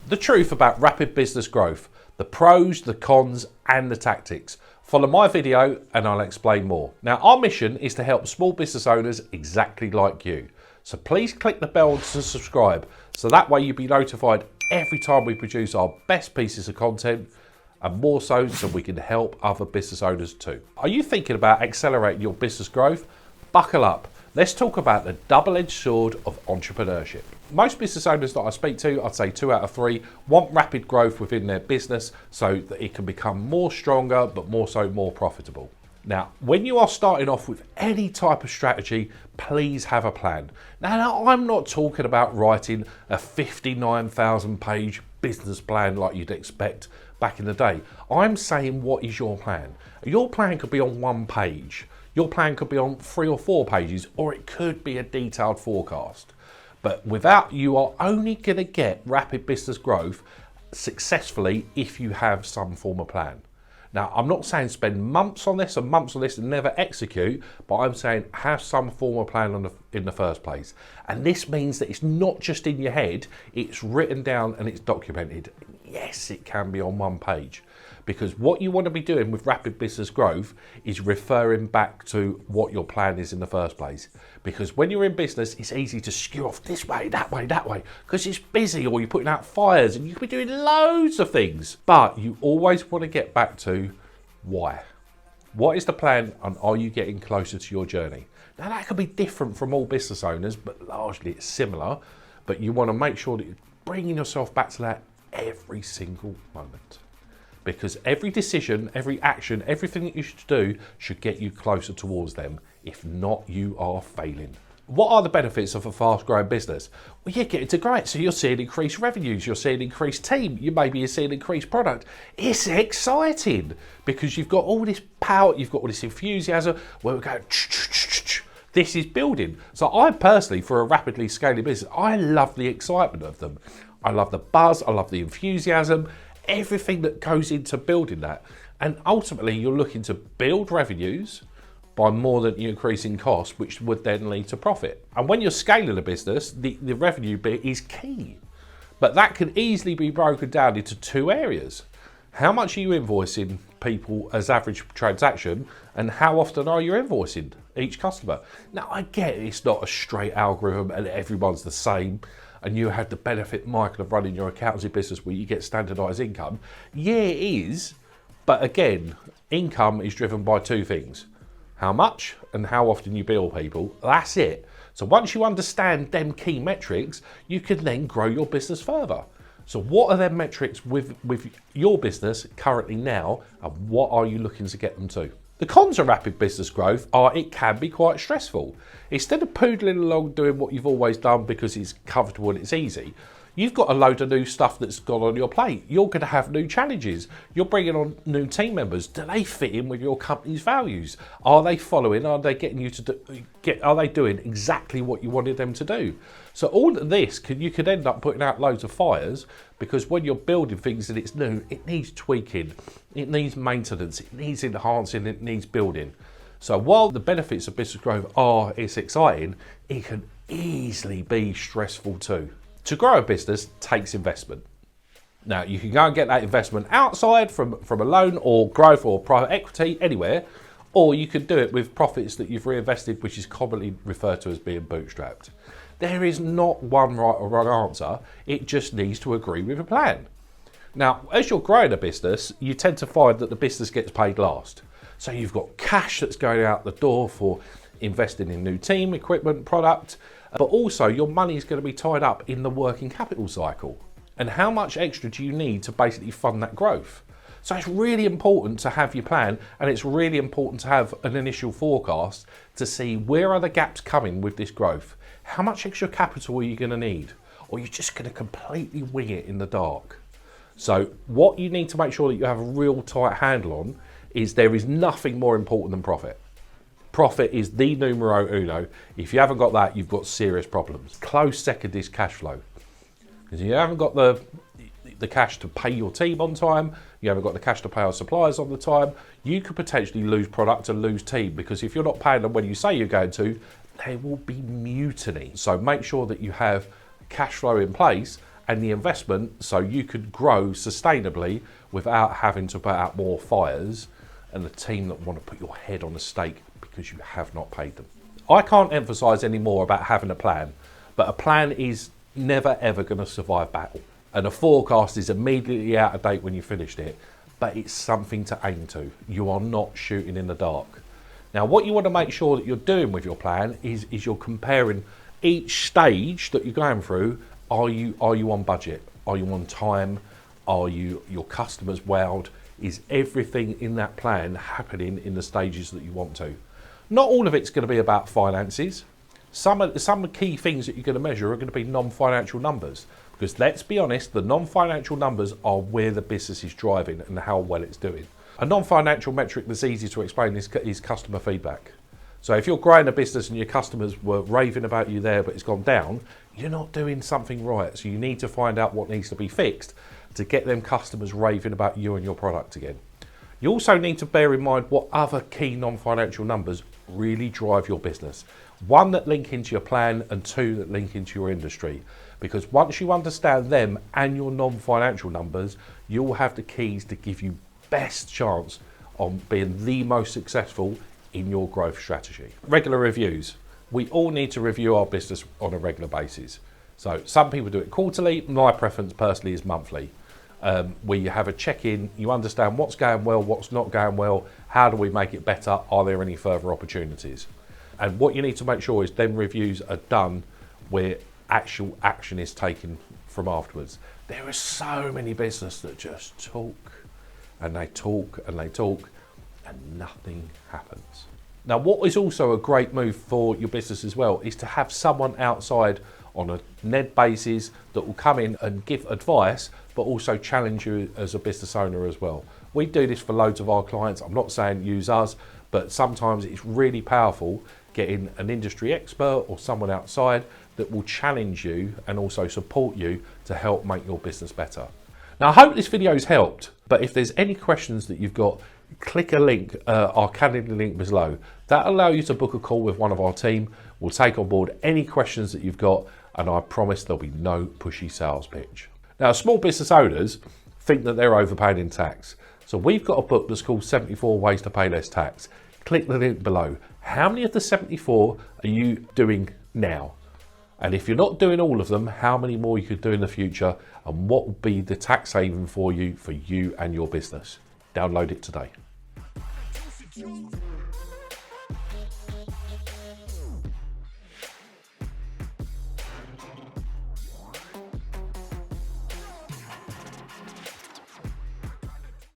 The truth about rapid business growth, the pros, the cons, and the tactics. Follow my video and I'll explain more. Now, our mission is to help small business owners exactly like you. So please click the bell to subscribe, so that way you'll be notified every time we produce our best pieces of content, and more so we can help other business owners too. Are you thinking about accelerating your business growth? Buckle up. Let's talk about the double-edged sword of entrepreneurship. Most business owners that I speak to, I'd say 2 out of 3, want rapid growth within their business so that it can become more stronger, but more so more profitable. Now, when you are starting off with any type of strategy, please have a plan. Now, I'm not talking about writing a 59,000 page business plan like you'd expect back in the day. I'm saying, what is your plan? Your plan could be on 1 page. Your plan could be on 3 or 4 pages, or it could be a detailed forecast. But without, you are only going to get rapid business growth successfully if you have some form of plan. Now, I'm not saying spend months on this and never execute, but I'm saying have some form of plan in the first place. And this means that it's not just in your head, it's written down and it's documented. Yes, it can be on 1 page. Because what you want to be doing with rapid business growth is referring back to what your plan is in the first place. Because when you're in business, it's easy to skew off this way, that way, because it's busy, or you're putting out fires and you could be doing loads of things. But you always want to get back to why. What is the plan, and are you getting closer to your journey? Now, that could be different from all business owners, but largely it's similar. But you want to make sure that you're bringing yourself back to that every single moment. Because every decision, every action, everything that you should do should get you closer towards them. If not, you are failing. What are the benefits of a fast-growing business? Well, you're getting to grow it, so you're seeing increased revenues, you're seeing increased team, you're seeing increased product. It's exciting because you've got all this power, you've got all this enthusiasm where we go, this is building. So I personally, for a rapidly scaling business, I love the excitement of them. I love the buzz, I love the enthusiasm, everything that goes into building that. And ultimately, you're looking to build revenues by more than you increasing costs, which would then lead to profit. And when you're scaling a business, the revenue bit is key. But that can easily be broken down into 2 areas. How much are you invoicing people as average transaction, and how often are you invoicing each customer? Now, I get it's not a straight algorithm and everyone's the same, and you had the benefit, Michael, of running your accountancy business where you get standardised income. Yeah, it is. But again, income is driven by 2 things. How much and how often you bill people. That's it. So once you understand them key metrics, you can then grow your business further. So what are them metrics with your business currently now, and what are you looking to get them to? The cons of rapid business growth are it can be quite stressful. Instead of poodling along doing what you've always done because it's comfortable and it's easy, you've got a load of new stuff that's gone on your plate. You're going to have new challenges. You're bringing on new team members. Do they fit in with your company's values? Are they following? Are they getting you to are they doing exactly what you wanted them to do? So all of this, you could end up putting out loads of fires, because when you're building things and it's new, it needs tweaking, it needs maintenance, it needs enhancing, it needs building. So while the benefits of business growth it's exciting, it can easily be stressful too. To grow a business takes investment. Now, you can go and get that investment outside from a loan or growth or private equity, anywhere, or you can do it with profits that you've reinvested, which is commonly referred to as being bootstrapped. There is not one right or wrong answer. It just needs to agree with a plan. Now, as you're growing a business, you tend to find that the business gets paid last. So you've got cash that's going out the door for investing in new team, equipment, product, but also your money is going to be tied up in the working capital cycle. And how much extra do you need to basically fund that growth? So it's really important to have your plan, and it's really important to have an initial forecast to see where are the gaps coming with this growth. How much extra capital are you going to need? Or are you just going to completely wing it in the dark? So what you need to make sure that you have a real tight handle on is there is nothing more important than profit. Profit is the numero uno. If you haven't got that, you've got serious problems. Close second is cash flow. Because you haven't got the cash to pay your team on time, you haven't got the cash to pay our suppliers on the time, you could potentially lose product and lose team, because if you're not paying them when you say you're going to, there will be mutiny. So make sure that you have cash flow in place and the investment so you could grow sustainably without having to put out more fires and the team that want to put your head on a stake because you have not paid them. I can't emphasize any more about having a plan, but a plan is never ever going to survive battle. And a forecast is immediately out of date when you finished it, but it's something to aim to. You are not shooting in the dark. Now, what you want to make sure that you're doing with your plan is you're comparing each stage that you're going through. Are you on budget? Are you on time? Are your customers wowed? Is everything in that plan happening in the stages that you want to? Not all of it's going to be about finances. Some key things that you're going to measure are going to be non-financial numbers, because let's be honest, the non-financial numbers are where the business is driving and how well it's doing. A non-financial metric that's easy to explain is customer feedback. So if you're growing a business and your customers were raving about you there but it's gone down, you're not doing something right. So you need to find out what needs to be fixed to get them customers raving about you and your product again. You also need to bear in mind what other key non-financial numbers really drive your business. One, that link into your plan, and two, that link into your industry. Because once you understand them and your non-financial numbers, you'll have the keys to give you best chance on being the most successful in your growth strategy. Regular reviews. We all need to review our business on a regular basis. So some people do it quarterly. My preference personally is monthly. Where you have a check-in, you understand what's going well, what's not going well, how do we make it better, are there any further opportunities? And what you need to make sure is them reviews are done where actual action is taken from afterwards. There are so many businesses that just talk and they talk and they talk and nothing happens. Now, what is also a great move for your business as well is to have someone outside on a NED basis that will come in and give advice, but also challenge you as a business owner as well. We do this for loads of our clients. I'm not saying use us, but sometimes it's really powerful getting an industry expert or someone outside that will challenge you and also support you to help make your business better. Now, I hope this video's helped, but if there's any questions that you've got, click a link, our calendar link below. That'll allow you to book a call with one of our team. We'll take on board any questions that you've got, and I promise there'll be no pushy sales pitch. Now, small business owners think that they're overpaying in tax. So we've got a book that's called 74 Ways to Pay Less Tax. Click the link below. How many of the 74 are you doing now? And if you're not doing all of them, how many more you could do in the future, and what will be the tax haven for you and your business? Download it today.